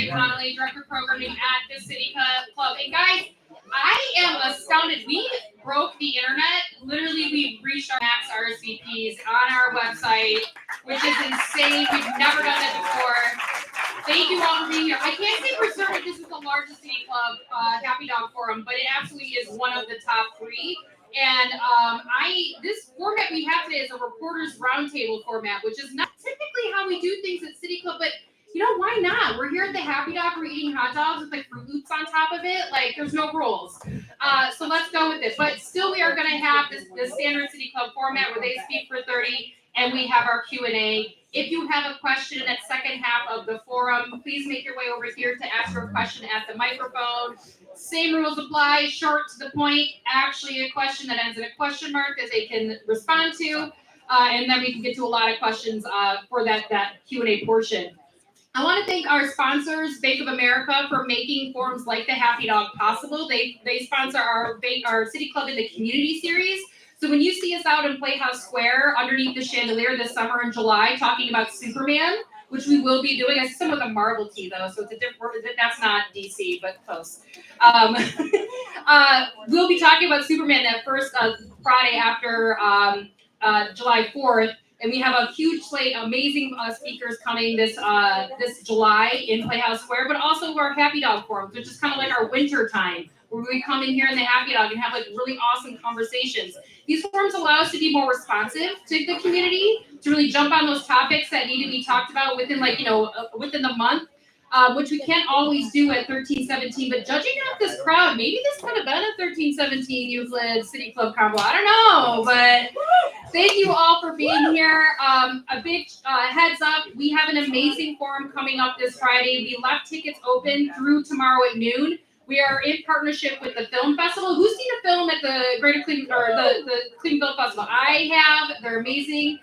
Connolly, Director of Programming at the City Club. And guys, I am astounded. We broke the internet. Literally, we reached our max RSVPs on our website, which is insane. We've never done that before. Thank you all for being here. I can't say for certain this is the largest City Club Happy Dog Forum, but it absolutely is one of the top three. And this format we have today is a reporters roundtable format, which is not typically how we do things at City Club, but you know, why not? We're here at the Happy Dog, we're eating hot dogs with like Fruit Loops on top of it. Like, there's no rules. So let's go with this. But still, we are going to have the standard City Club format where they speak for 30 and we have our Q&A. If you have a question in that second half of the forum, please make your way over here to ask your question at the microphone. Same rules apply, short to the point, actually a question that ends in a question mark that they can respond to. And then we can get to a lot of questions for that Q&A portion. I want to thank our sponsors, Bank of America, for making forums like the Happy Dog possible. They sponsor our City Club in the Community Series. So when you see us out in Playhouse Square underneath the chandelier this summer in July talking about Superman, which we will be doing. I see some with a Marvel tee though, so it's a different. That's not DC, but close. We'll be talking about Superman that first Friday after July 4th. And we have a huge slate, amazing speakers coming this July in Playhouse Square, but also our Happy Dog forums, which is kind of like our winter time, where we come in here in the Happy Dog and have like really awesome conversations. These forums allow us to be more responsive to the community, to really jump on those topics that need to be talked about within within the month, which we can't always do at 1317. But judging off this crowd, maybe this could have been a 1317 Euclid City Club combo. I don't know, but thank you all for being here. A big heads up, we have an amazing forum coming up this Friday. We left tickets open through tomorrow at noon. We are in partnership with the Film Festival. Who's seen a film at the Greater Cleveland or the Cleveland Film Festival? I have. They're amazing.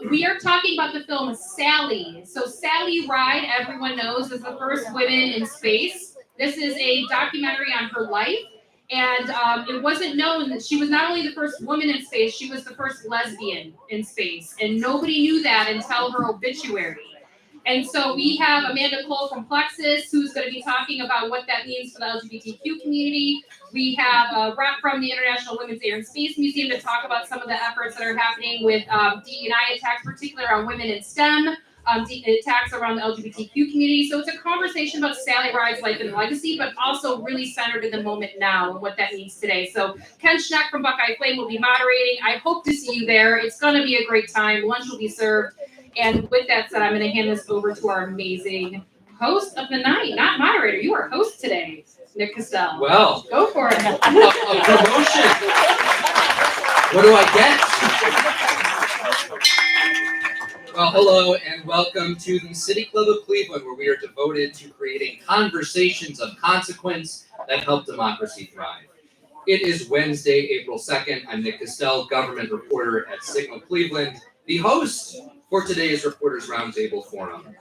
We are talking about the film Sally. So Sally Ride, everyone knows, is the first women in space. This is a documentary on her life. And it wasn't known that she was not only the first woman in space, she was the first lesbian in space. And nobody knew that until her obituary. And so we have Amanda Cole from Plexus, who's going to be talking about what that means for the LGBTQ community. We have a rep from the International Women's Air and Space Museum to talk about some of the efforts that are happening with DE&I attacks, particularly around women in STEM, attacks around the LGBTQ community. So it's a conversation about Sally Ride's life and legacy, but also really centered in the moment now and what that means today. So Ken Schneck from Buckeye Flame will be moderating. I hope to see you there. It's going to be a great time. Lunch will be served. And with that said, I'm going to hand this over to our amazing host of the night, not moderator. You are host today, Nick Castell. Well, go for it. A promotion. What do I get? Well, hello and welcome to the City Club of Cleveland, where we are devoted to creating conversations of consequence that help democracy thrive. It is Wednesday, April 2nd. I'm Nick Castell, government reporter at Signal Cleveland, the host for today's Reporters Roundtable Forum.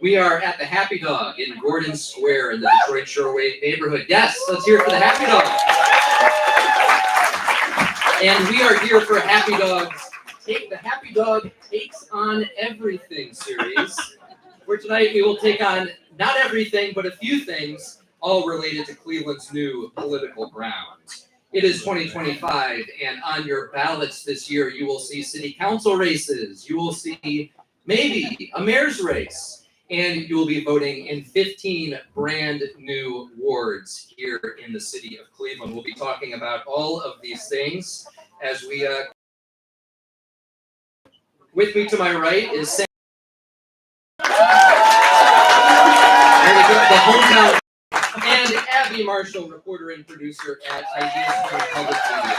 We are at the Happy Dog in Gordon Square in the Detroit Shoreway neighborhood. Yes, let's hear it for the Happy Dog. And we are here for Happy Dog's The Happy Dog Takes on Everything series, where tonight we will take on not everything, but a few things, all related to Cleveland's new political ground. It is 2025, and on your ballots this year, you will see city council races, you will see maybe a mayor's race, and you will be voting in 15 brand new wards here in the city of Cleveland. We'll be talking about all of these things as we, with me to my right is Sam. The hometown. And Abby Marshall, reporter and producer at Ideas for Public Media.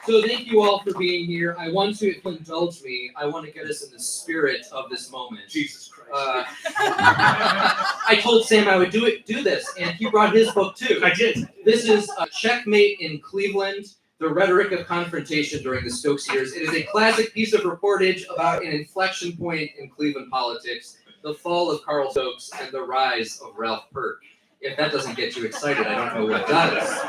So thank you all for being here. I want to, if you'll indulge me, I want to get us in the spirit of this moment. Jesus Christ. I told Sam I would do this, and he brought his book too. I did. This is Checkmate in Cleveland, The Rhetoric of Confrontation During the Stokes Years. It is a classic piece of reportage about an inflection point in Cleveland politics, the fall of Carl Stokes and the rise of Ralph Perk. If that doesn't get you excited, I don't know what does.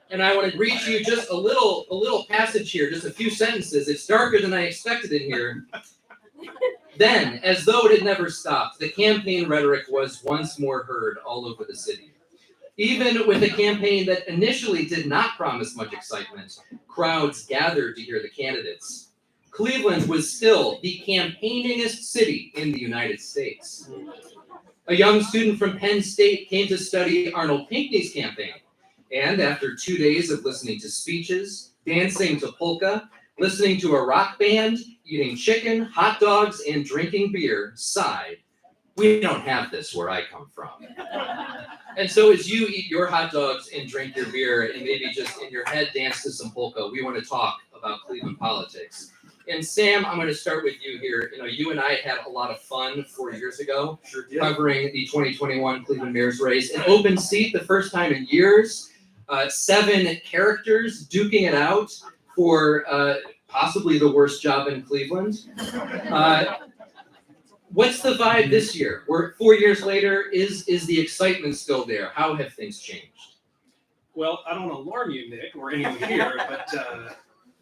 And I want to read you just a little passage here, just a few sentences. It's darker than I expected in here. Then, as though it had never stopped, the campaign rhetoric was once more heard all over the city. Even with a campaign that initially did not promise much excitement, crowds gathered to hear the candidates. Cleveland was still the campaigningest city in the United States. A young student from Penn State came to study Arnold Pinckney's campaign, and after 2 days of listening to speeches, dancing to polka, listening to a rock band, eating chicken, hot dogs, and drinking beer, sighed, "We don't have this where I come from." And so as you eat your hot dogs and drink your beer and maybe just in your head dance to some polka, we want to talk about Cleveland politics. And Sam, I'm going to start with you here. You and I had a lot of fun 4 years ago covering the 2021 Cleveland mayor's race. An open seat, the first time in years. 7 characters duking it out for possibly the worst job in Cleveland. What's the vibe this year? We're 4 years later. Is the excitement still there? How have things changed? Well, I don't want to alarm you, Nick, or anyone here,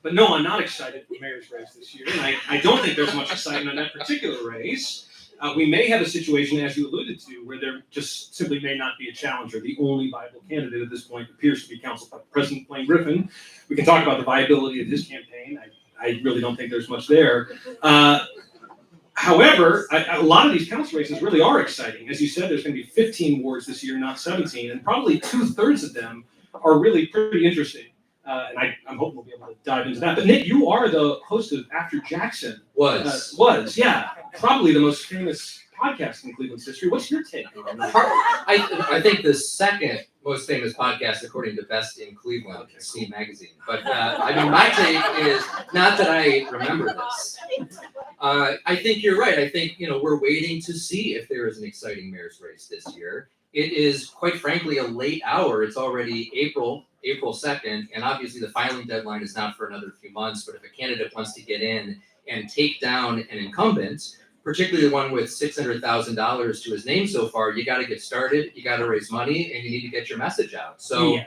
but no, I'm not excited for the mayor's race this year, and I don't think there's much excitement in that particular race. We may have a situation, as you alluded to, where there just simply may not be a challenger. The only viable candidate at this point appears to be Council President Blaine Griffin. We can talk about the viability of his campaign. I really don't think there's much there. However, a lot of these council races really are exciting. As you said, there's going to be 15 wards this year, not 17, and probably 2/3 of them are really pretty interesting. And I'm hoping we'll be able to dive into that. But Nick, you are the host of After Jackson. Yeah. Probably the most famous podcast in Cleveland's history. What's your take on that? I think the second most famous podcast, according to Best in Cleveland, Scene Magazine. But my take is not that I remember this. I think you're right. I think we're waiting to see if there is an exciting mayor's race this year. It is, quite frankly, a late hour. It's already April 2nd, and obviously the filing deadline is not for another few months. But if a candidate wants to get in and take down an incumbent, particularly one with $600,000 to his name so far, you got to get started, you got to raise money, and you need to get your message out. So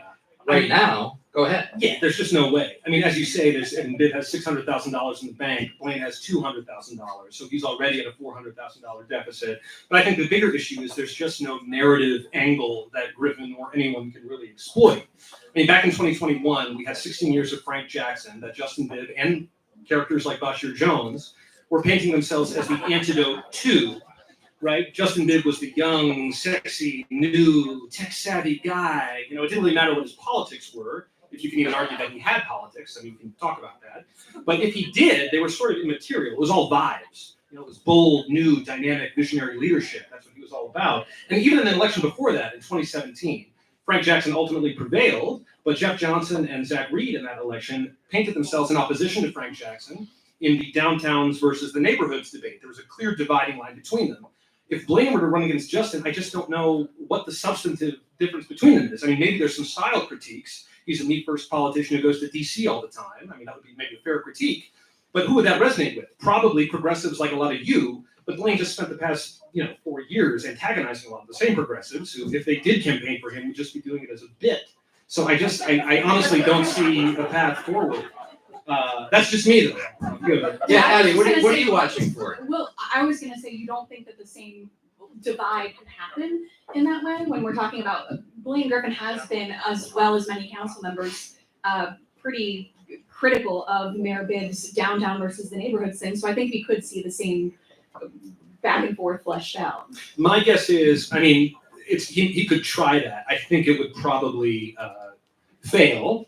now, go ahead. Yeah, there's just no way. I mean, as you say, Bibb has $600,000 in the bank. Blaine has $200,000, so he's already at a $400,000 deficit. But I think the bigger issue is there's just no narrative angle that Griffin or anyone can really exploit. I mean, back in 2021, we had 16 years of Frank Jackson that Justin Bibb and characters like Bashir Jones were painting themselves as the antidote to, right? Justin Bibb was the young, sexy, new, tech-savvy guy. It didn't really matter what his politics were, if you can even argue that he had politics. I mean, we can talk about that. But if he did, they were sort of immaterial. It was all vibes. It was bold, new, dynamic, visionary leadership. That's what he was all about. And even in the election before that, in 2017, Frank Jackson ultimately prevailed, but Jeff Johnson and Zach Reed in that election painted themselves in opposition to Frank Jackson in the downtowns versus the neighborhoods debate. There was a clear dividing line between them. If Blaine were to run against Justin, I just don't know what the substantive difference between them is. I mean, maybe there's some style critiques. He's a me-first politician who goes to D.C. all the time. I mean, that would be maybe a fair critique. But who would that resonate with? Probably progressives like a lot of you. But Blaine just spent the past 4 years antagonizing a lot of the same progressives who, if they did campaign for him, would just be doing it as a bit. So I honestly don't see a path forward. That's just me, though. Yeah, Abby, what are you watching for? Well, I was going to say, you don't think that the same divide could happen in that way when we're talking about Blaine Griffin has been, as well as many council members, pretty critical of Mayor Bibb's downtown versus the neighborhoods thing. So I think we could see the same back and forth fleshed out. My guess is, I mean, he could try that. I think it would probably fail.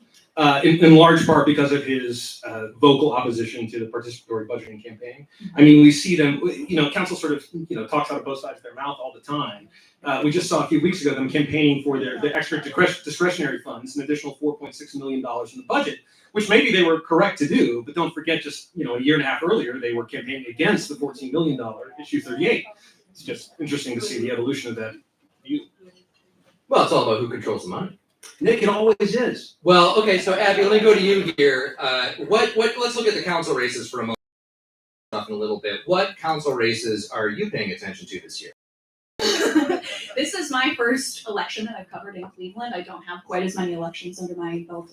In large part because of his vocal opposition to the participatory budgeting campaign. I mean, we see them, council sort of, talks out of both sides of their mouth all the time. We just saw a few weeks ago them campaigning for their extra discretionary funds, an additional $4.6 million in the budget, which maybe they were correct to do, but don't forget just, a year and a half earlier, they were campaigning against the $14 million issue 38. It's just interesting to see the evolution of that view. Well, it's all about who controls the money. Nick, it always is. Well, okay, so Abby, let me go to you here. Let's look at the council races for a moment in a little bit. What council races are you paying attention to this year? This is my first election that I've covered in Cleveland. I don't have quite as many elections under my belt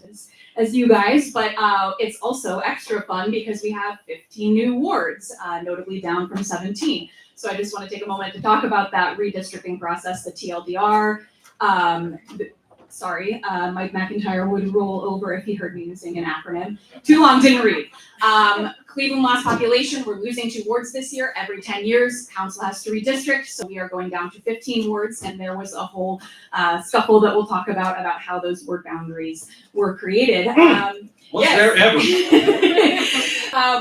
as you guys, but it's also extra fun because we have 15 new wards, notably down from 17. So I just want to take a moment to talk about that redistricting process, the TLDR. Mike McIntyre would roll over if he heard me using an acronym. Too long, didn't read. Cleveland lost population. We're losing 2 wards this year. Every 10 years, council has to redistrict, so we are going down to 15 wards, and there was a whole scuffle that we'll talk about how those ward boundaries were created. Was there ever?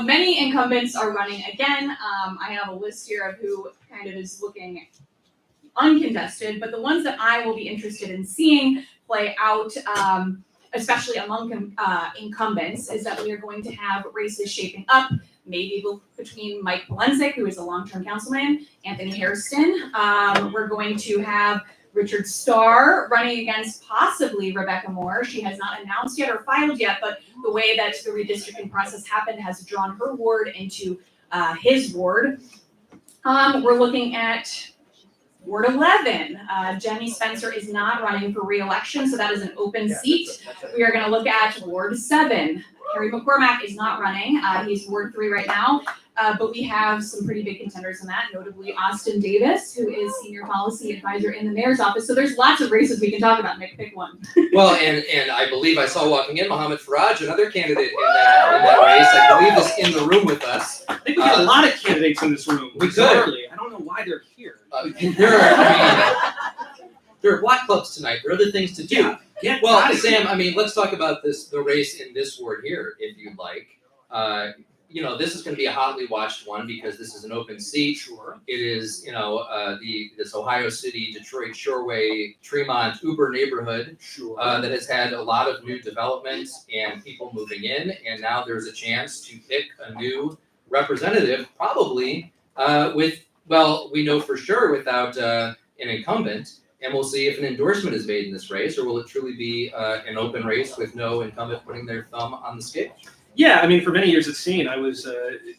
Many incumbents are running again. I have a list here of who kind of is looking uncontested, but the ones that I will be interested in seeing play out, especially among incumbents, is that we are going to have races shaping up, maybe between Mike Polensek, who is a long-term councilman, Anthony Hairston. We're going to have Richard Starr running against possibly Rebecca Moore. She has not announced yet or filed yet, but the way that the redistricting process happened has drawn her ward into his ward. We're looking at Ward 11. Jenny Spencer is not running for re-election, so that is an open seat. We are going to look at Ward 7. Kerry McCormack is not running. He's Ward 3 right now, but we have some pretty big contenders in that, notably Austin Davis, who is Senior Policy Advisor in the Mayor's Office. So there's lots of races we can talk about. Nick, pick one. Well, and I believe I saw walking in Mohammed Faraj, another candidate in that race. I believe is in the room with us. I think we got a lot of candidates in this room. We could. Bizarrely. I don't know why they're here. There are block clubs tonight. There are other things to do. Yeah. Well, Sam, let's talk about the race in this ward here, if you'd like. This is going to be a hotly watched one because this is an open seat. Sure. It is, this Ohio City, Detroit, Shoreway, Tremont, Uber neighborhood that has had a lot of new developments and people moving in, and now there's a chance to pick a new representative, probably we know for sure without an incumbent. And we'll see if an endorsement is made in this race, or will it truly be an open race with no incumbent putting their thumb on the scale? Yeah, for many years at Scene, I was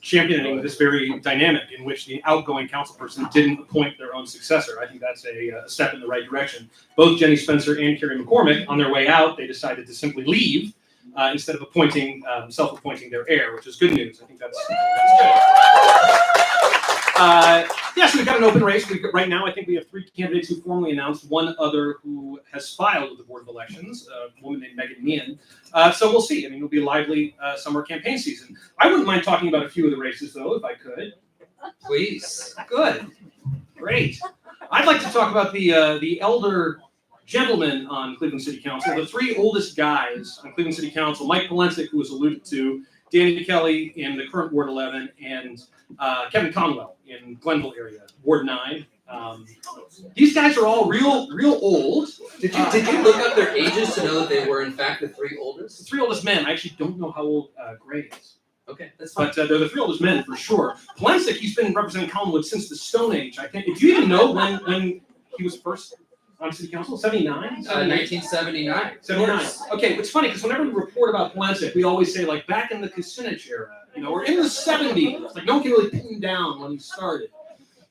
championing this very dynamic in which the outgoing councilperson didn't appoint their own successor. I think that's a step in the right direction. Both Jenny Spencer and Kerry McCormack, on their way out, they decided to simply leave instead of self-appointing their heir, which is good news. I think that's good. So we've got an open race. Right now, I think we have 3 candidates who formally announced, 1 other who has filed with the Board of Elections, a woman named Megan Meehan. So we'll see. It'll be a lively summer campaign season. I wouldn't mind talking about a few of the races, though, if I could. Please. Good. Great. I'd like to talk about the elder gentlemen on Cleveland City Council, the 3 oldest guys on Cleveland City Council, Mike Polensek, who was alluded to, Danny Kelly in the current Ward 11, and Kevin Conwell in Glenville area, Ward 9. These guys are all real old. Did you look up their ages to know that they were in fact the 3 oldest? The 3 oldest men. I actually don't know how old Gray is. Okay, that's fine. But they're the 3 oldest men for sure. Polensek, he's been representing Collinwood since the Stone Age. I think. Do you even know when he was first on City Council? 79? 1979. 79. Okay, it's funny because whenever we report about Polensek, we always say back in the Kucinich era, or in the 70s. No one can really pin him down when he started.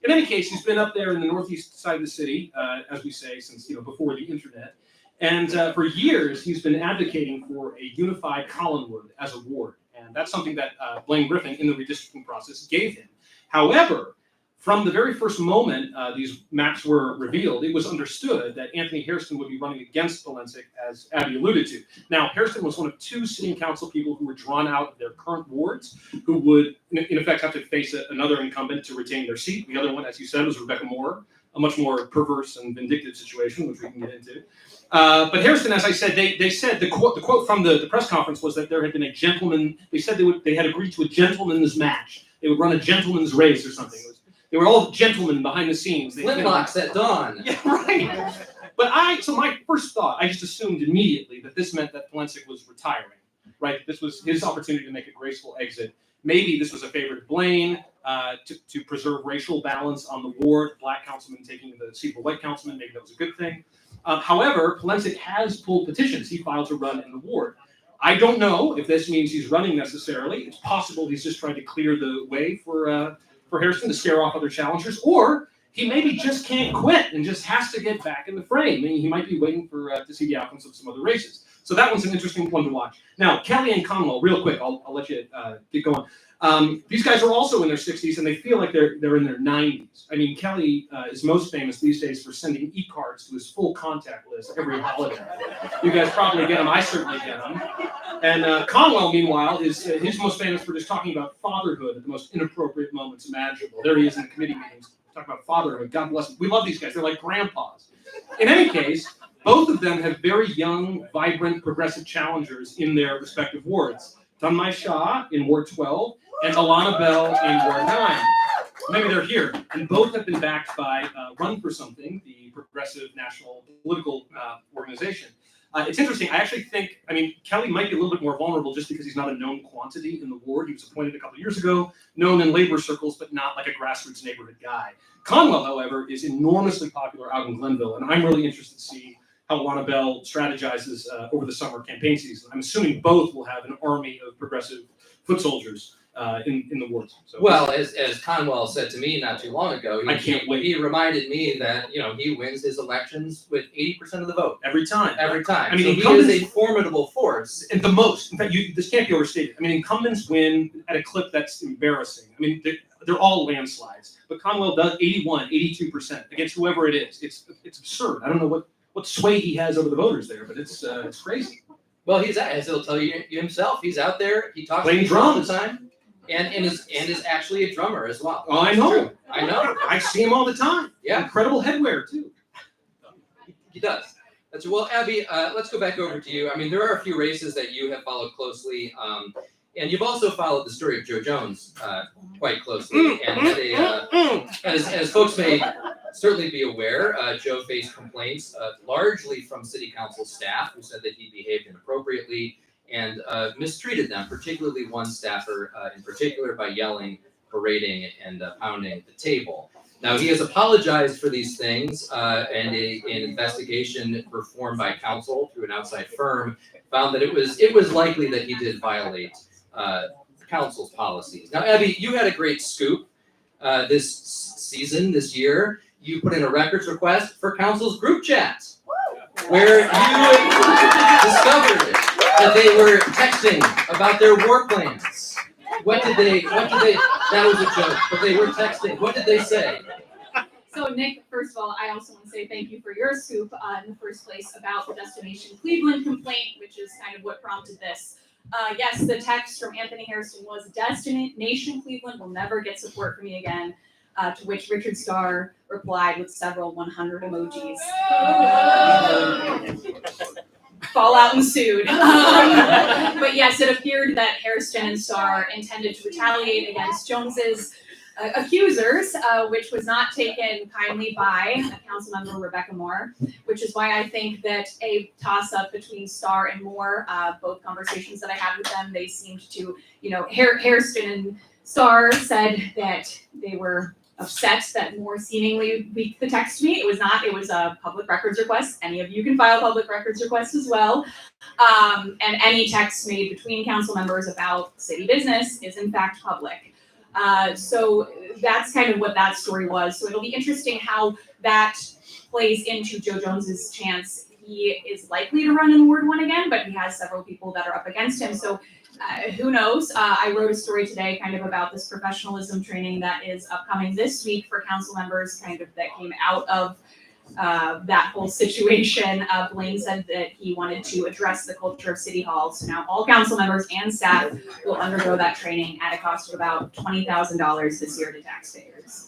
In any case, he's been up there in the northeast side of the city, as we say, since before the internet. And for years, he's been advocating for a unified Collinwood as a ward. And that's something that Blaine Griffin in the redistricting process gave him. However, from the very first moment these maps were revealed, it was understood that Anthony Hairston would be running against Polensek, as Abby alluded to. Now, Hairston was one of 2 sitting council people who were drawn out of their current wards, who would, in effect, have to face another incumbent to retain their seat. The other one, as you said, was Rebecca Moore, a much more perverse and vindictive situation, which we can get into. But Hairston, as I said, they said, the quote from the press conference was that there had been a gentleman, they said they had agreed to a gentleman's match. They would run a gentleman's race or something. They were all gentlemen behind the scenes. Flintlocks at dawn. Yeah, right. But so my first thought, I just assumed immediately that this meant that Polensek was retiring, right? This was his opportunity to make a graceful exit. Maybe this was a favor to Blaine to preserve racial balance on the ward, black councilman taking the seat of a white councilman. Maybe that was a good thing. However, Polensek has pulled petitions. He filed to run in the ward. I don't know if this means he's running necessarily. It's possible he's just trying to clear the way for Hairston to scare off other challengers, or he maybe just can't quit and just has to get back in the frame. I mean, he might be waiting for to see the outcomes of some other races. So that one's an interesting one to watch. Now, Kelly and Conwell, real quick, I'll let you get going. These guys are also in their 60s, and they feel like they're in their 90s. I mean, Kelly is most famous these days for sending e-cards to his full contact list every holiday. You guys probably get them. I certainly get them. And Conwell, meanwhile, is he's most famous for just talking about fatherhood at the most inappropriate moments imaginable. There he is in the committee meetings talking about fatherhood. God bless them. We love these guys. They're like grandpas. In any case, both of them have very young, vibrant, progressive challengers in their respective wards. Tanmay Shah in Ward 12 and Alana Bell in Ward 9. Maybe they're here. And both have been backed by Run for Something, the progressive national political organization. It's interesting. I actually think, I mean, Kelly might be a little bit more vulnerable just because he's not a known quantity in the ward. He was appointed a couple of years ago, known in labor circles, but not like a grassroots neighborhood guy. Conwell, however, is enormously popular out in Glenville, and I'm really interested to see how Alana Bell strategizes over the summer campaign season. I'm assuming both will have an army of progressive foot soldiers in the wards. So, well, as Conwell said to me not too long ago, I can't wait. He reminded me that he wins his elections with 80% of the vote every time. Every time. I mean, so he is a formidable force. And the most. In fact, this can't be overstated. I mean, incumbents win at a clip that's embarrassing. I mean, they're all landslides, but Conwell does 81, 82% against whoever it is. It's absurd. I don't know what sway he has over the voters there, but it's crazy. Well, as he'll tell you himself, he's out there. He talks playing drums all drums the time, and is actually a drummer as well. Oh, I know. I know. I see him all the time. Yeah, incredible headwear too. He does. That's well, Abby. Let's go back over to you. I mean, there are a few races that you have followed closely, and you've also followed the story of Joe Jones quite closely. And as folks may certainly be aware, Joe faced complaints largely from city council staff who said that he behaved inappropriately and mistreated them, particularly one staffer in particular by yelling, parading, and pounding the table. Now, he has apologized for these things, and an investigation performed by council through an outside firm found that it was likely that he did violate council's policies. Now, Abby, you had a great scoop this year. You put in a records request for council's group chat, where you discovered that they were texting about their war plans. What did they, that was a joke, but they were texting. What did they say? So Nick, first of all, I also want to say thank you for your scoop in the first place about the Destination Cleveland complaint, which is kind of what prompted this. Yes, the text from Anthony Hairston was Destination Cleveland will never get support from me again, to which Richard Starr replied with several 100 emojis. Fallout ensued. But yes, it appeared that Hairston and Starr intended to retaliate against Jones's accusers, which was not taken kindly by Councilmember Rebecca Moore, which is why I think that a toss-up between Starr and Moore, both conversations that I had with them, they seemed to, Hairston and Starr said that they were upset that Moore seemingly leaked the text to me. It was not, it was a public records request. Any of you can file public records requests as well. And any text made between council members about city business is in fact public. So that's kind of what that story was. So it'll be interesting how that plays into Joe Jones's chance. He is likely to run in Ward 1 again, but he has several people that are up against him. So who knows? I wrote a story today kind of about this professionalism training that is upcoming this week for council members, kind of that came out of that whole situation. Blaine said that he wanted to address the culture of City Hall. So now all council members and staff will undergo that training at a cost of about $20,000 this year to taxpayers.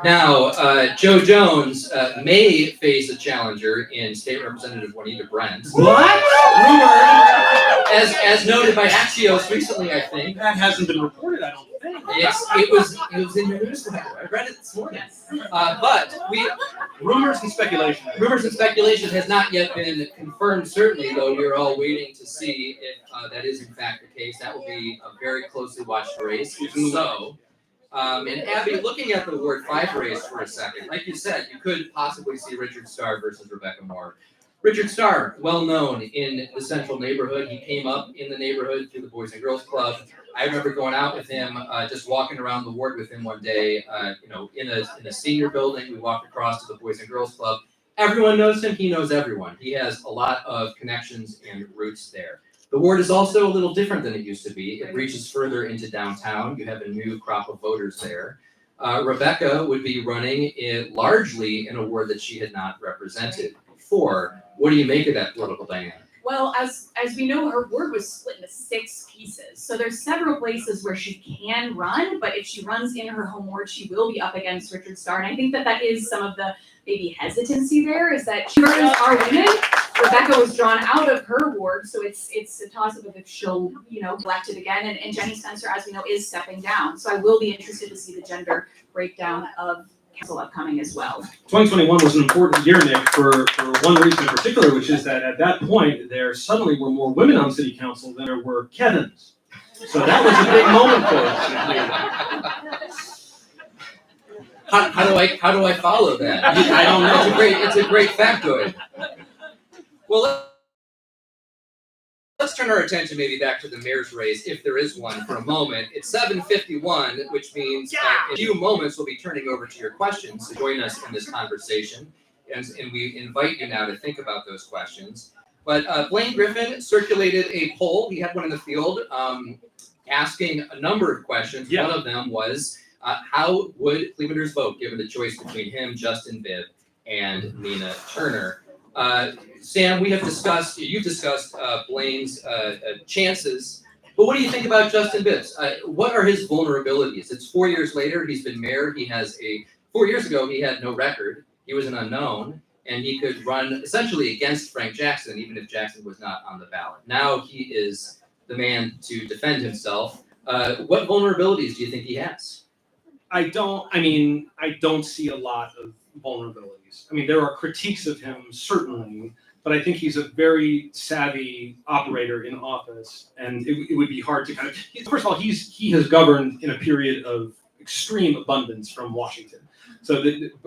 Now, Joe Jones may face a challenger in State Representative Juanita Brent. What? Rumored, as noted by Axios recently, I think. That hasn't been reported, I don't think. It was in your newsletter. I read it this morning. But rumors and speculation. Rumors and speculation has not yet been confirmed. Certainly, though, we're all waiting to see if that is in fact the case. That will be a very closely watched race. So. And Abby, looking at the Ward 5 race for a second, like you said, you could possibly see Richard Starr versus Rebecca Moore. Richard Starr, well known in the central neighborhood. He came up in the neighborhood through the Boys and Girls Club. I remember going out with him, just walking around the ward with him one day. In a senior building, we walked across to the Boys and Girls Club. Everyone knows him. He knows everyone. He has a lot of connections and roots there. The ward is also a little different than it used to be. It reaches further into downtown. You have a new crop of voters there. Rebecca would be running largely in a ward that she had not represented before. What do you make of that political dynamic? Well, as we know, her ward was split into 6 pieces. So there's several places where she can run, but if she runs in her home ward, she will be up against Richard Starr. And I think that is some of the maybe hesitancy there, is that voters are women. Rebecca was drawn out of her ward, so it's a toss-up of if she'll, elected again. And Jenny Spencer, as we know, is stepping down. So I will be interested to see the gender breakdown of council upcoming as well. 2021 was an important year, Nick, for one reason in particular, which is that at that point, there suddenly were more women on city council than there were Kevins. So that was a big moment for us. How do I follow that? I don't know. It's a great factoid. Well, let's turn our attention maybe back to the mayor's race, if there is one, for a moment. It's 7:51, which means in a few moments we'll be turning over to your questions. So join us in this conversation, and we invite you now to think about those questions. But Blaine Griffin circulated a poll. He had one in the field asking a number of questions. Yeah. One of them was, how would Clevelanders vote given the choice between him, Justin Bibb, and Nina Turner? Sam, you've discussed Blaine's chances, but what do you think about Justin Bibb's? What are his vulnerabilities? It's 4 years later, he's been mayor. 4 years ago, he had no record. He was an unknown, and he could run essentially against Frank Jackson, even if Jackson was not on the ballot. Now he is the man to defend himself. What vulnerabilities do you think he has? I don't see a lot of vulnerabilities. I mean, there are critiques of him, certainly, but I think he's a very savvy operator in office, and it would be hard to first of all, he has governed in a period of extreme abundance from Washington. So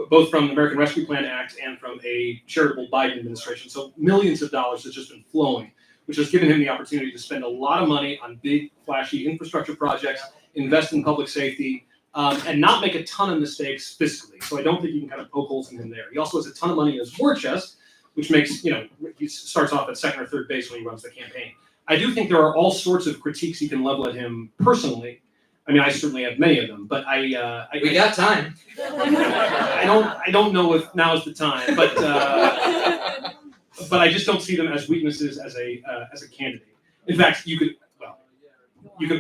both from the American Rescue Plan Act and from a charitable Biden administration. So millions of dollars have just been flowing, which has given him the opportunity to spend a lot of money on big, flashy infrastructure projects, invest in public safety, and not make a ton of mistakes fiscally. So I don't think you can kind of poke holes in him there. He also has a ton of money in his war chest, which makes, he starts off at second or third base when he runs the campaign. I do think there are all sorts of critiques you can level at him personally. I mean, I certainly have many of them, but we got time. I don't know if now is the time, but I just don't see them as weaknesses as a candidate. In fact, you could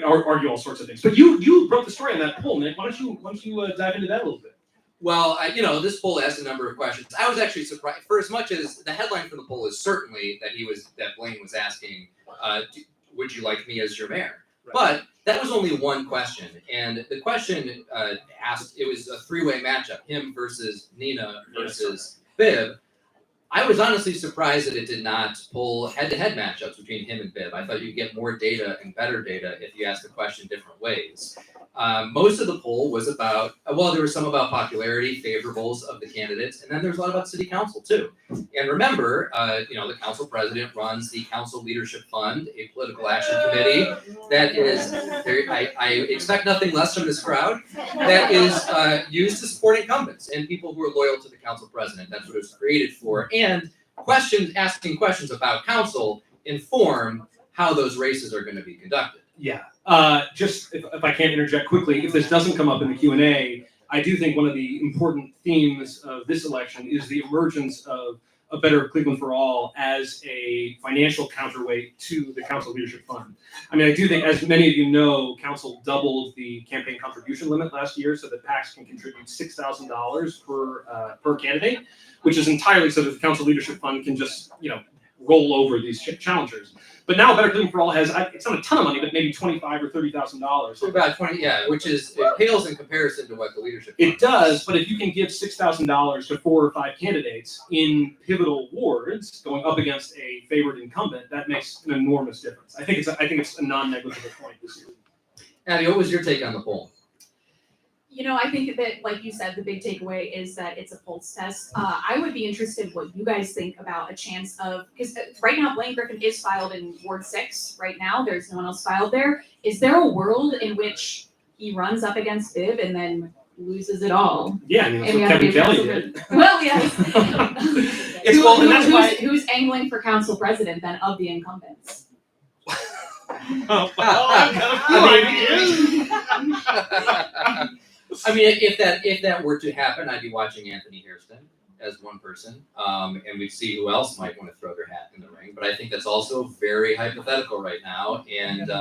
argue all sorts of things. But you wrote the story on that poll, Nick. Why don't you dive into that a little bit? Well, this poll asked a number of questions. I was actually surprised, for as much as the headline for the poll is certainly that Blaine was asking, would you like me as your mayor? Right. But that was only one question, and the question asked, it was a 3-way matchup, him versus Nina versus Bibb. I was honestly surprised that it did not pull head-to-head matchups between him and Bibb. I thought you'd get more data and better data if you asked the question different ways. Most of the poll was about, there was some about popularity, favorables of the candidates, and then there's a lot about city council too. And remember, the council president runs the Council Leadership Fund, a political action committee that is, I expect nothing less from this crowd, that is used to support incumbents and people who are loyal to the council president. That's what it was created for. And asking questions about council inform how those races are going to be conducted. Yeah. Just if I can interject quickly, if this doesn't come up in the Q&A, I do think one of the important themes of this election is the emergence of a Better Cleveland for All as a financial counterweight to the Council Leadership Fund. I mean, I do think, as many of you know, Council doubled the campaign contribution limit last year so that PACs can contribute $6,000 per candidate, which is entirely so that the Council Leadership Fund can just, roll over these challengers. But now Better Cleveland for All has, it's not a ton of money, but maybe $25,000 or $30,000. So about 20, which is, it pales in comparison to what the leadership fund It does, but if you can give $6,000 to 4 or 5 candidates in pivotal wards going up against a favored incumbent, that makes an enormous difference. I think it's a non-negligible point this year. Abby, what was your take on the poll? I think that, like you said, the big takeaway is that it's a pulse test. I would be interested what you guys think about a chance of, because right now Blaine Griffin is filed in Ward 6 right now. There's no one else filed there. Is there a world in which he runs up against Bibb and then loses it all? Yeah, I mean, that's And we what have Kevin to be Kelly president. did. Well, yes. It's well, and that's why. Who's angling for council president then of the incumbents? Oh, I mean, if that were to happen, I'd be watching Anthony Hairston as one person, and we'd see who else might want to throw their hat in the ring. But I think that's also very hypothetical right now, and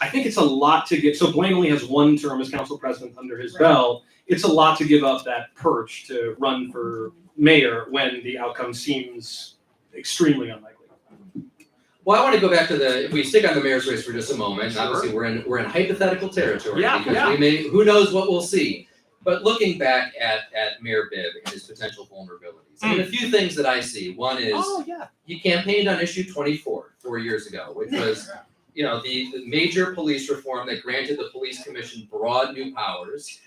I think it's a lot to get. So Blaine only has one term as council president under his belt. It's a lot to give up that perch to run for mayor when the outcome seems extremely unlikely. well, I want to go back to if we stick on the mayor's race for just a moment. Sure. Obviously, we're in hypothetical territory because Yeah. we may, who knows what we'll see. But looking back at Mayor Bibb and his potential vulnerabilities, I mean, a few things that I see. One is he campaigned on issue 24 4 years ago, which was, the major police reform that granted the police commission broad new powers.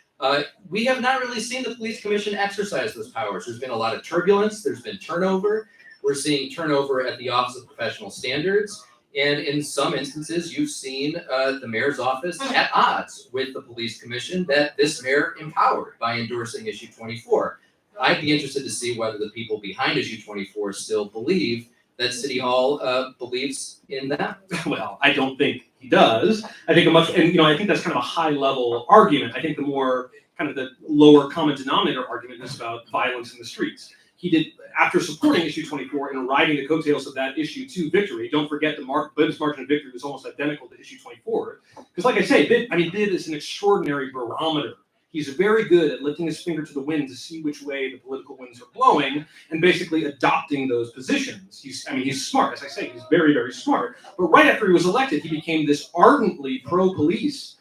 We have not really seen the police commission exercise those powers. There's been a lot of turbulence. There's been turnover. We're seeing turnover at the Office of Professional Standards. And in some instances, you've seen the mayor's office at odds with the police commission that this mayor empowered by endorsing issue 24. I'd be interested to see whether the people behind issue 24 still believe that City Hall believes in that. Well, I don't think he does. I think I think that's kind of a high level argument. I think the more kind of the lower common denominator argument is about violence in the streets. He did, after supporting issue 24 and riding the coattails of that issue to victory. Don't forget Bibb's margin of victory was almost identical to issue 24. Because like I say, Bibb is an extraordinary barometer. He's very good at lifting his finger to the wind to see which way the political winds are blowing and basically adopting those positions. He's smart. As I say, he's very, very smart. But right after he was elected, he became this ardently pro-police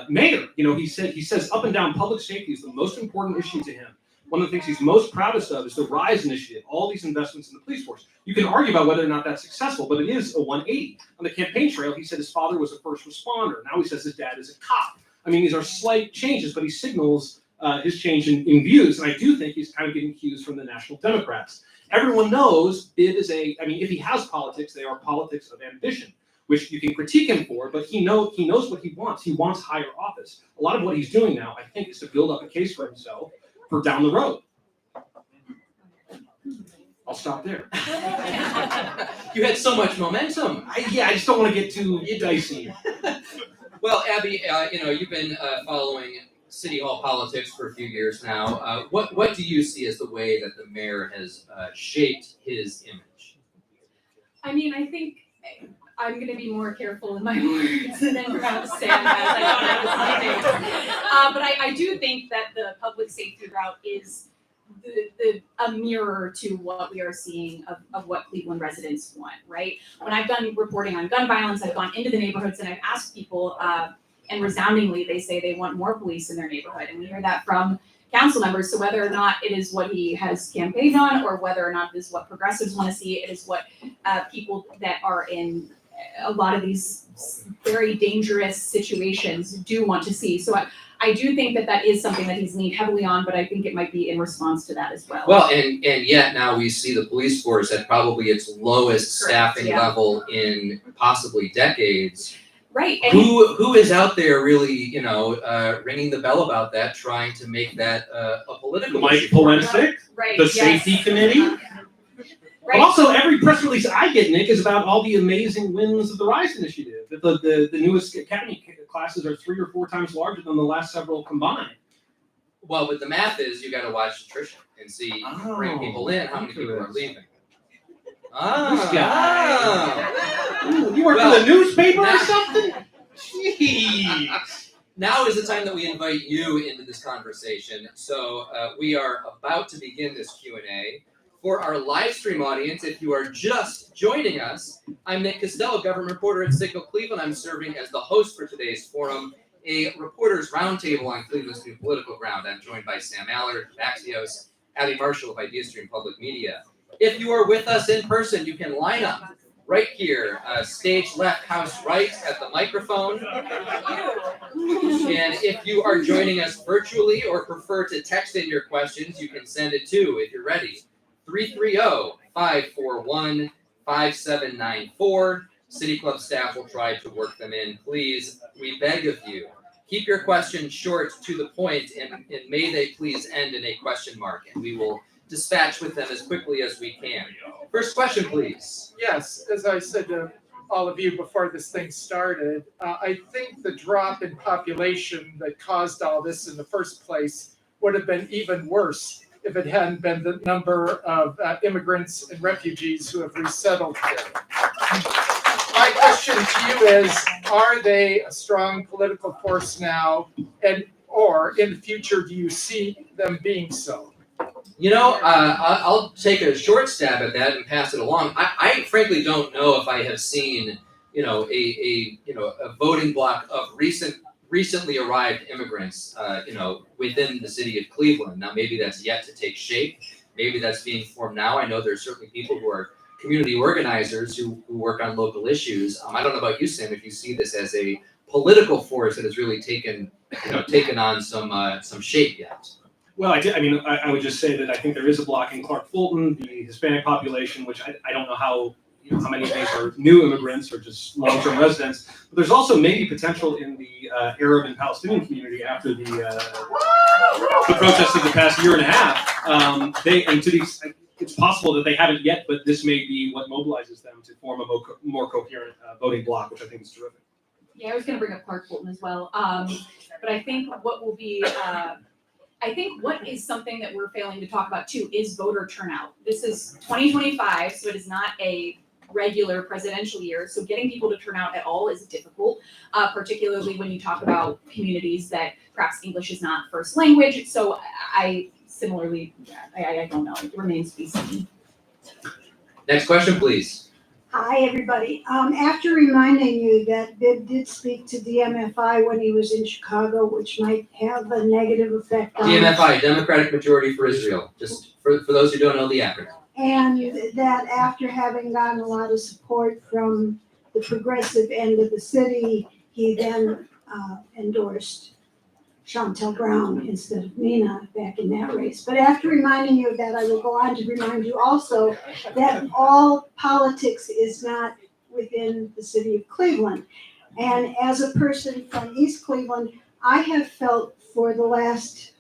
mayor. He says up and down public safety is the most important issue to him. One of the things he's most proudest of is the RISE initiative, all these investments in the police force. You can argue about whether or not that's successful, but it is a 180. On the campaign trail, he said his father was a first responder. Now he says his dad is a cop. I mean, these are slight changes, but he signals his change in views, and I do think he's kind of getting cues from the National Democrats. Everyone knows Bibb is if he has politics, they are politics of ambition, which you can critique him for, but he knows what he wants. He wants higher office. A lot of what he's doing now, I think, is to build up a case for himself for down the road. I'll stop there. You had so much momentum. I just don't want to get too dicey. Well, Abby, you've been following City Hall politics for a few years now. What do you see as the way that the mayor has shaped his image? I mean, I think I'm going to be more careful in my words than perhaps Sam has. I don't have this but I do think that the public safety route is a mirror to what we are seeing of what Cleveland residents want, right? When I've done reporting on gun violence, I've gone into the neighborhoods and I've asked people, and resoundingly they say they want more police in their neighborhood. And we hear that from council members. So whether or not it is what he has campaigned on or whether or not it is what progressives want to see, it is what people that are in a lot of these very dangerous situations do want to see. So I do think that is something that he's leaned heavily on, but I think it might be in response to that as well. Well, and yet now we see the police force at probably its lowest staffing level in possibly decades. Right. And who is out there really, ringing the bell about that, trying to make that a political Mike issue? Polensik, right, the safety committee. Right. Also, every press release I get, Nick, is about all the amazing wins of the RISE initiative. That the newest academy classes are 3 or 4 times larger than the last several combined. Well, but the math is you got to watch attrition and see bring people in, how many people are leaving. This guy. Ooh, you work for the newspaper or something? Jeez. Now is the time that we invite you into this conversation. So we are about to begin this Q&A. For our live stream audience, if you are just joining us, I'm Nick Costello, government reporter at Signal Cleveland. I'm serving as the host for today's forum, a reporters roundtable on Cleveland's new political ground. I'm joined by Sam Allard of Axios, Abby Marshall of IdeaStream Public Media. If you are with us in person, you can line up right here, stage left, house right at the microphone. And if you are joining us virtually or prefer to text in your questions, you can send it to, if you're ready, 330-541-5794. City Club staff will try to work them in. Please, we beg of you, keep your questions short to the point, and may they please end in a question mark, and we will dispatch with them as quickly as we can. First question, please. Yes, as I said to all of you before this thing started, I think the drop in population that caused all this in the first place would have been even worse if it hadn't been the number of immigrants and refugees who have resettled here. My question to you is, are they a strong political force now, and or in the future do you see them being so? You know, I'll take a short stab at that and pass it along. I frankly don't know if I have seen, a voting block of recently arrived immigrants, within the city of Cleveland. Now, maybe that's yet to take shape. Maybe that's being formed now. I know there's certainly people who are community organizers who work on local issues. I don't know about you, Sam, if you see this as a political force that has really taken on some shape yet. Well, I would just say that I think there is a block in Clark Fulton, the Hispanic population, which I don't know how many of these are new immigrants or just long-term residents. But there's also maybe potential in the Arab and Palestinian community after the protests of the past year and a half. It's possible that they haven't yet, but this may be what mobilizes them to form a more coherent voting bloc, which I think is terrific. Yeah, I was going to bring up Clark Fulton as well. But I think what is something that we're failing to talk about too is voter turnout. This is 2025, so it is not a regular presidential year. So getting people to turn out at all is difficult, particularly when you talk about communities that perhaps English is not first language. So I don't know. It remains to be seen. Next question, please. Hi, everybody. After reminding you that Bibb did speak to DMFI when he was in Chicago, which might have a negative effect on DMFI, Democratic Majority for Israel, just for those who don't know the acronym. And that after having gotten a lot of support from the progressive end of the city, he then endorsed Chantel Brown instead of Nina back in that race. But after reminding you of that, I will go on to remind you also that all politics is not within the city of Cleveland. And as a person from East Cleveland, I have felt for the last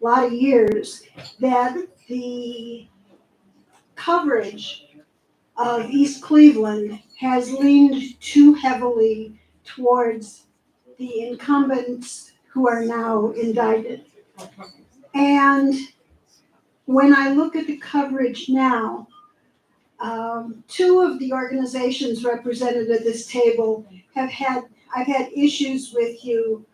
lot of years that the coverage of East Cleveland has leaned too heavily towards the incumbents who are now indicted. And when I look at the coverage now, two of the organizations represented at this table I've had issues with you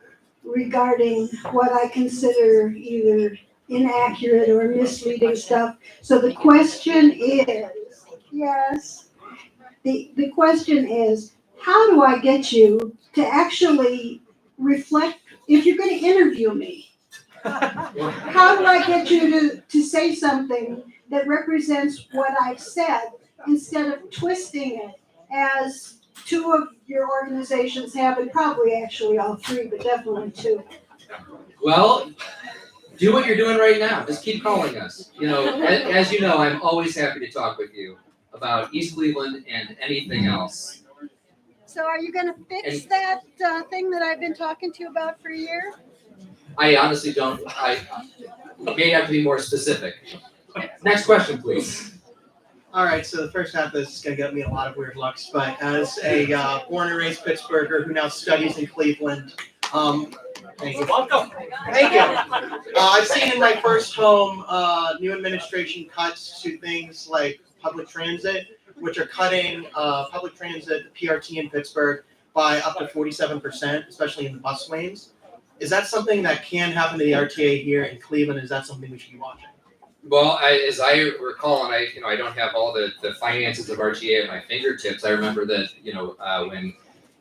regarding what I consider either inaccurate or misleading stuff. So the question is, the question is, how do I get you to actually reflect, if you're going to interview me, how do I get you to say something that represents what I've said instead of twisting it as two of your organizations have, and probably actually all three, but definitely two? Well, do what you're doing right now. Just keep calling us. As you know, I'm always happy to talk with you about East Cleveland and anything else. So are you going to fix that thing that I've been talking to you about for a year? I honestly don't. I may have to be more specific. Next question, please. All right, so the first half of this is going to get me a lot of weird looks, but as a born and raised Pittsburgher who now studies in Cleveland, thank you. Welcome. Thank you. I've seen in my first home new administration cuts to things like public transit, which are cutting public transit, the PRT in Pittsburgh, by up to 47%, especially in the bus lanes. Is that something that can happen to the RTA here in Cleveland? Is that something we should be watching? Well, as I recall, and I don't have all the finances of RTA at my fingertips. I remember that when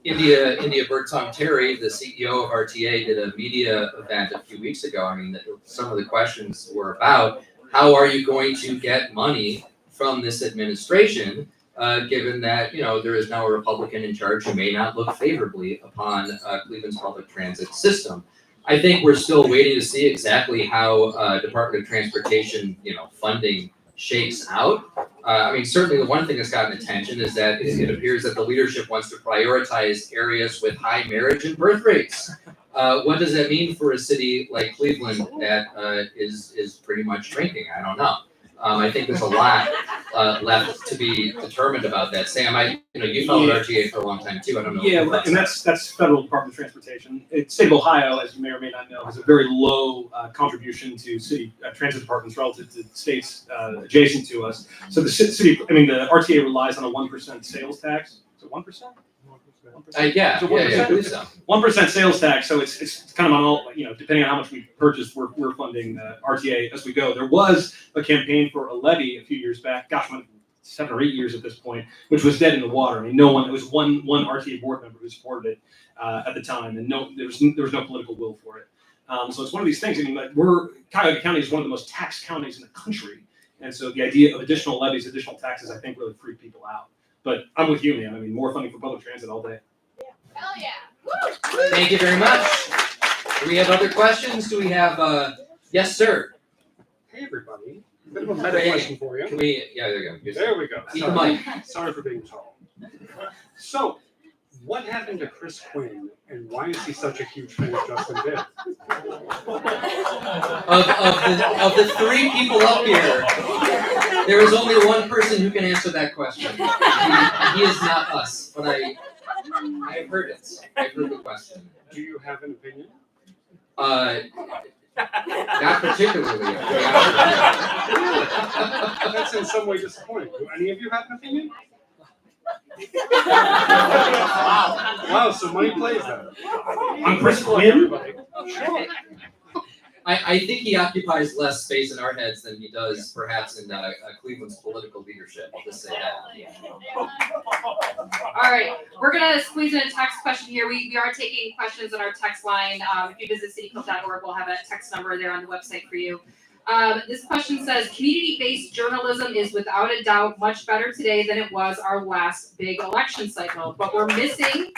India Birdsong Terry, the CEO of RTA, did a media event a few weeks ago. I mean, some of the questions were about how are you going to get money from this administration given that, there is now a Republican in charge who may not look favorably upon Cleveland's public transit system. I think we're still waiting to see exactly how Department of Transportation, funding shakes out. Certainly the one thing that's gotten attention is that it appears that the leadership wants to prioritize areas with high marriage and birth rates. What does that mean for a city like Cleveland that is pretty much shrinking? I don't know. I think there's a lot left to be determined about that. Sam, you followed RTA for a long time too. I don't know. Yeah, and that's federal Department of Transportation. State of Ohio, as you may or may not know, has a very low contribution to city transit departments relative to states adjacent to us. So the the RTA relies on a 1% sales tax. Is it 1%? Yeah, So I believe so. 1% sales tax, so it's kind of on all, depending on how much we purchase, we're funding RTA as we go. There was a campaign for a levy a few years back, 7 or 8 years at this point, which was dead in the water. It was one RTA board member who supported it at the time, and there was no political will for it. So it's one of these things. Cuyahoga County is one of the most taxed counties in the country, and so the idea of additional levies, additional taxes, I think really freak people out. But I'm with you, man. More funding for public transit all day. Hell yeah. Thank you very much. Do we have other questions? Do we have, yes, sir. Hey, everybody. Bit of a meta question for you. Can we, there you go. There we go. Eat the mic. Sorry for being tall. So, what happened to Chris Quinn, and why is he such a huge fan of Justin Bibb? Of the three people up here, there is only one person who can answer that question. He is not us, but I've heard it. I've heard the question. Do you have an opinion? Not particularly. That's in some way disappointing. Do any of you have an opinion? Wow, so money plays that. I'm Chris Quinn. I think he occupies less space in our heads than he does perhaps in Cleveland's political leadership. I'll just say that. All right, we're gonna squeeze in a text question here. We are taking questions on our text line. If you visit cityclub.org, we'll have a text number there on the website for you. This question says, community-based journalism is without a doubt much better today than it was our last big election cycle, but we're missing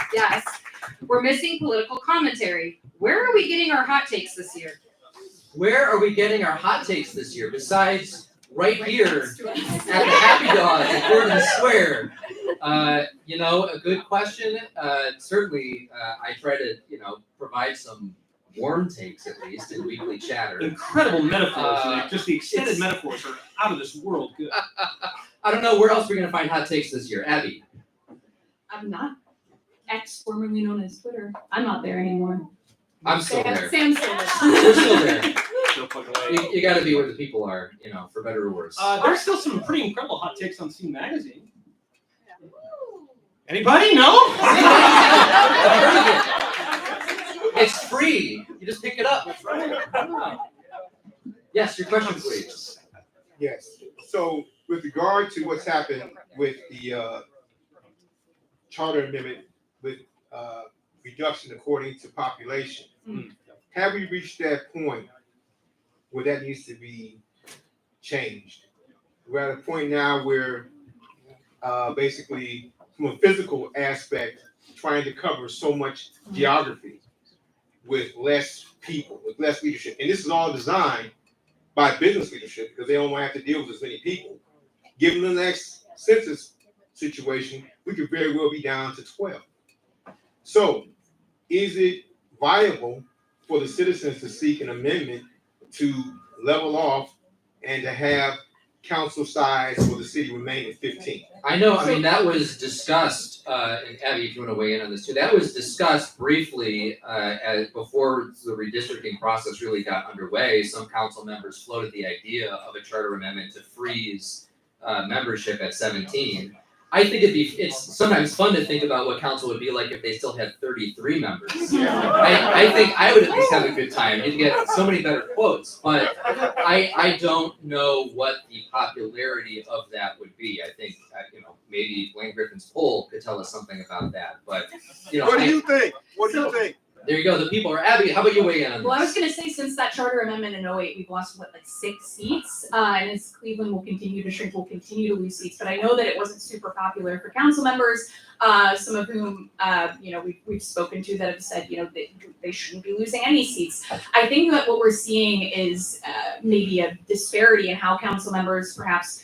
political commentary. Where are we getting our hot takes this year? Where are we getting our hot takes this year besides right here at the Happy Dog in Gordon Square? A good question. Certainly, I try to, provide some warm takes at least in weekly chatter. Incredible metaphors, Nick. Just the extended metaphors are out of this world good. I don't know where else we're going to find hot takes this year. Abby. I'm not. X, formerly known as Twitter. I'm not there anymore. I'm still there. Sam's still there. We're still there. Still plugged away. You got to be where the people are, for better or worse. There's still some pretty incredible hot takes on Scene Magazine. Anybody? No? It's free. You just pick it up. That's right. Yes, your question, please. Yes. So, with regard to what's happened with the charter amendment with reduction according to population, have we reached that point where that needs to be changed? We're at a point now where basically, from a physical aspect, trying to cover so much geography with less people, with less leadership. And this is all designed by business leadership because they don't want to have to deal with as many people. Given the next census situation, we could very well be down to 12. So, is it viable for the citizens to seek an amendment to level off and to have council size for the city remain at 15? I know, that was discussed, and Abby, if you want to weigh in on this too, that was discussed briefly before the redistricting process really got underway. Some council members floated the idea of a charter amendment to freeze membership at 17. I think it's sometimes fun to think about what council would be like if they still had 33 members. I think I would at least have a good time. You'd get so many better quotes, but I don't know what the popularity of that would be. I think, maybe Blaine Griffin's poll could tell us something about that, but, What do you think? What do you think? There you go. The people are Abby. How about you weigh in on Well, I was this? gonna say, since that charter amendment in 08, we've lost, what, like 6 seats? And as Cleveland will continue to shrink, we'll continue to lose seats. But I know that it wasn't super popular for council members, some of whom, we've spoken to that have said, they shouldn't be losing any seats. I think that what we're seeing is maybe a disparity in how council members perhaps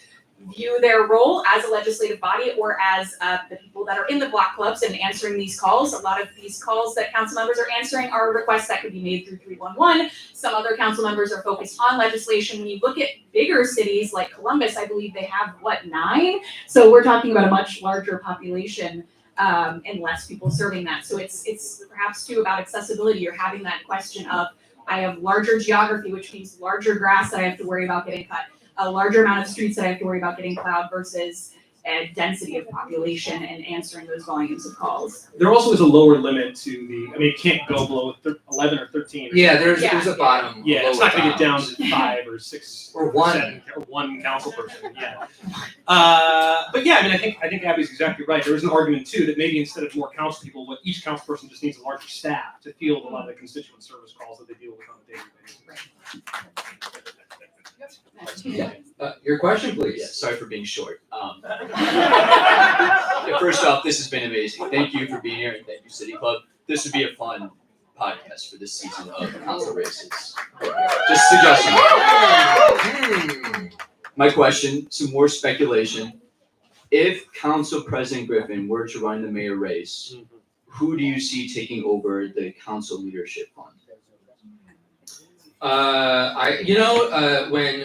view their role as a legislative body or as the people that are in the block clubs and answering these calls. A lot of these calls that council members are answering are requests that could be made through 311. Some other council members are focused on legislation. When you look at bigger cities like Columbus, I believe they have, 9? So we're talking about a much larger population and less people serving that. So it's perhaps too about accessibility. You're having that question of, I have larger geography, which means larger grass that I have to worry about getting cut, a larger amount of streets that I have to worry about getting plowed versus a density of population and answering those volumes of calls. There also is a lower limit to it can't go below 11 or 13. Yeah, there's a bottom. Yeah, it's lower not gonna get down bounds. to 5 or 6 Or 1. 7 or 1 council person, yeah. But yeah, I think Abby's exactly right. There is an argument too that maybe instead of more council people, what each council person just needs a larger staff to field a lot of the constituent service calls that they deal with on a daily basis. Your question, Yeah, please. sorry for being short. Yeah, first off, this has been amazing. Thank you for being here, and thank you, City Club. This would be a fun podcast for this season of council races. Just suggesting. My question, some more speculation. If Council President Griffin were to run the mayor race, who do you see taking over the council leadership fund?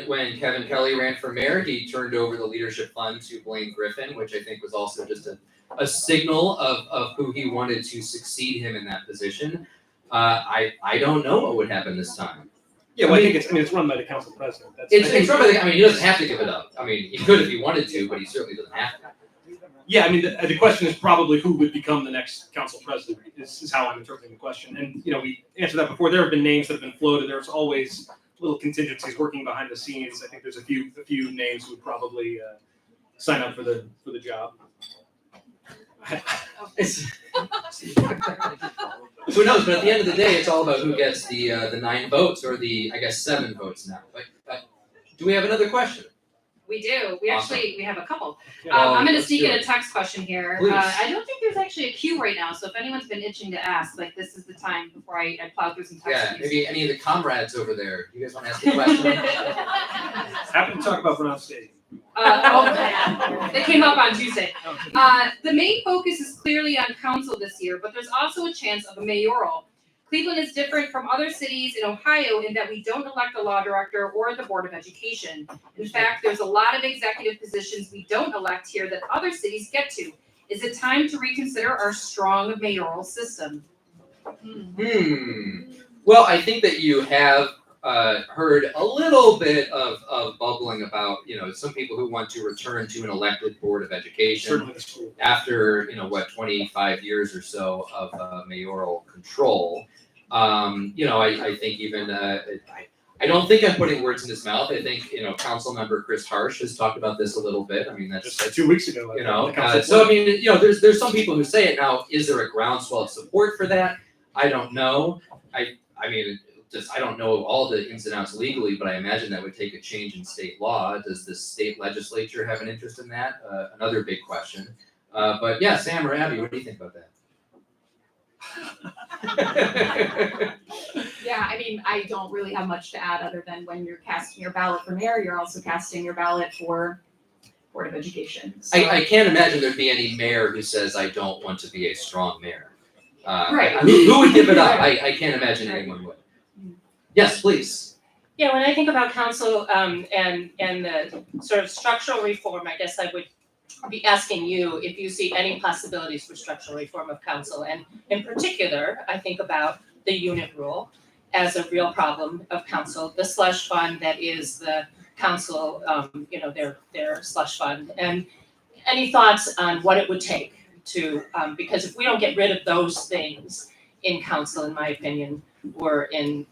When Kevin Kelly ran for mayor, he turned over the leadership fund to Blaine Griffin, which I think was also just a signal of who he wanted to succeed him in that position. I don't know what would happen this time. Yeah, well, I think it's run by the council president. It's run by he doesn't have to give it up. He could if he wanted to, but he certainly doesn't have to. Yeah, the question is probably who would become the next council president. This is how I'm interpreting the question. And we answered that before. There have been names that have been floated. There's always little contingencies working behind the scenes. I think there's a few names who would probably sign up for the job. Who knows? But at the end of the day, it's all about who gets the 9 votes, or the 7 votes now. But do we have another question? We do. We Awesome. we have a couple. Yeah. I'm going to let's sneak do in a it. text question here. Please. I don't think there's actually a queue right now, so if anyone's been itching to ask, this is the time before I plow through some text. Yeah, maybe any of the comrades over there. You guys want to ask a question? Happy to talk about Brown State. They came up on Tuesday. The main focus is clearly on council this year, but there's also a chance of a mayoral. Cleveland is different from other cities in Ohio in that we don't elect a law director or the Board of Education. In fact, there's a lot of executive positions we don't elect here that other cities get to. Is it time to reconsider our strong mayoral system? Well, I think that you have heard a little bit of bubbling about, some people who want to return to an elected Board of Education Certainly the school. after, 25 years or so of mayoral control. I think even, I don't think I'm putting words in his mouth. I think, Council Member Chris Harsh has talked about this a little bit. Just 2 weweeks ago. the council So floor. there's some people who say it now. Is there a groundswell of support for that? I don't know. I don't know all the ins and outs legally, but I imagine that would take a change in state law. Does the state legislature have an interest in that? Another big question. But yeah, Sam or Abby, what do you think about that? Yeah, I don't really have much to add other than when you're casting your ballot for mayor, you're also casting your ballot for Board of Education. So- I can't imagine there'd be any mayor who says, I don't want to be a strong mayor. Right. Who would give it up? I can't imagine anyone would. Yes, please. Yeah, when I think about council and the sort of structural reform, I guess I would be asking you if you see any possibilities for structural reform of council. And in particular, I think about the unit rule as a real problem of council, the slush fund that is the council, their slush fund. And any thoughts on what it would take to, because if we don't get rid of those things in council, in my opinion, we're in,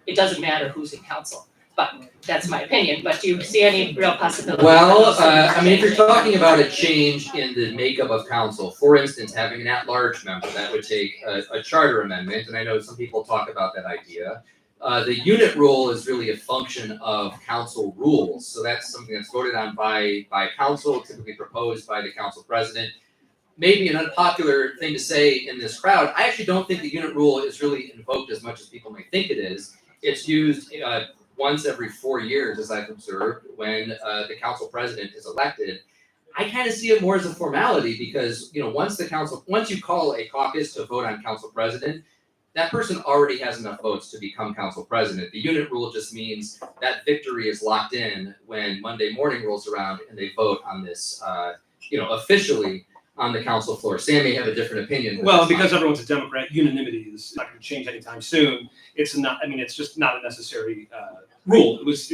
it doesn't matter who's in council. But that's my opinion, but do you see any real possibility? Well, I mean, if you're talking about a change in the makeup of council, for instance, having an at-large member, that would take a charter amendment, and I know some people talk about that idea. The unit rule is really a function of council rules, so that's something that's voted on by council, typically proposed by the council president. Maybe an unpopular thing to say in this crowd, I actually don't think the unit rule is really invoked as much as people may think it is. It's used once every 4 years, as I've observed, when the council president is elected. I kind of see it more as a formality because, once you call a caucus to vote on council president, that person already has enough votes to become council president. The unit rule just means that victory is locked in when Monday morning rolls around and they vote on this, officially on the council floor. Sam may have a different opinion. but Well, that's because fine. everyone's a Democrat, unanimity is not going to change anytime soon. It's just not a necessary rule. It was,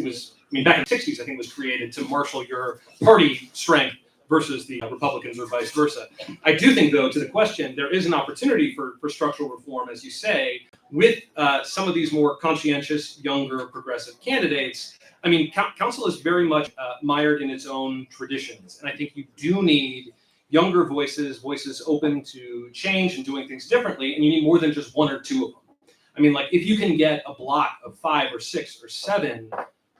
back in the 60s, I think it was created to marshal your party strength versus the Republicans or vice versa. I do think, though, to the question, there is an opportunity for structural reform, as you say, with some of these more conscientious, younger, progressive candidates. Council is very much mired in its own traditions, and I think you do need younger voices open to change and doing things differently, and you need more than just one or two of them. If you can get a block of 5 or 6 or 7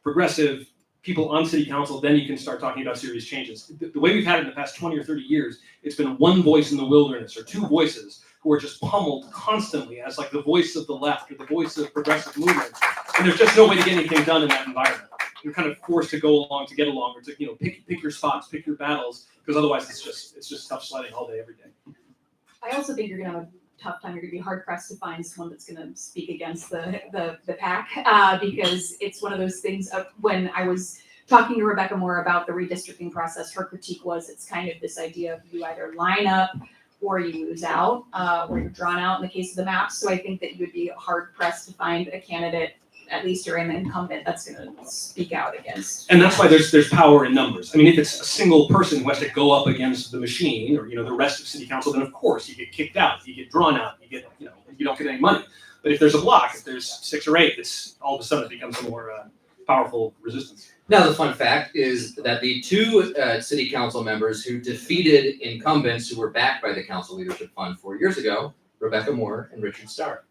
progressive people on city council, then you can start talking about serious changes. The way we've had it in the past 20 or 30 years, it's been one voice in the wilderness or 2 voices who are just pummeled constantly as like the voice of the left or the voice of progressive movement. And there's just no way to get anything done in that environment. You're kind of forced to go along to get along, or to pick your spots, pick your battles, because otherwise it's just tough sledding all day, every day. I also think you're gonna have a tough time. You're gonna be hard pressed to find someone that's gonna speak against the pack, because it's one of those things. When I was talking to Rebecca Moore about the redistricting process, her critique was it's kind of this idea of you either line up or you lose out, or you're drawn out in the case of the maps. So I think that you would be hard pressed to find a candidate, at least you're an incumbent, that's gonna speak out against. And that's why there's power in numbers. If it's a single person who has to go up against the machine, or the rest of city council, then of course you get kicked out, you get drawn out, you don't get any money. But if there's a block, if there's 6 or 8, it's all of a sudden it becomes a more powerful resistance. Now, the fun fact is that the 2 city council members who defeated incumbents who were backed by the council leadership fund 4 years ago, Rebecca Moore and Richard Starr.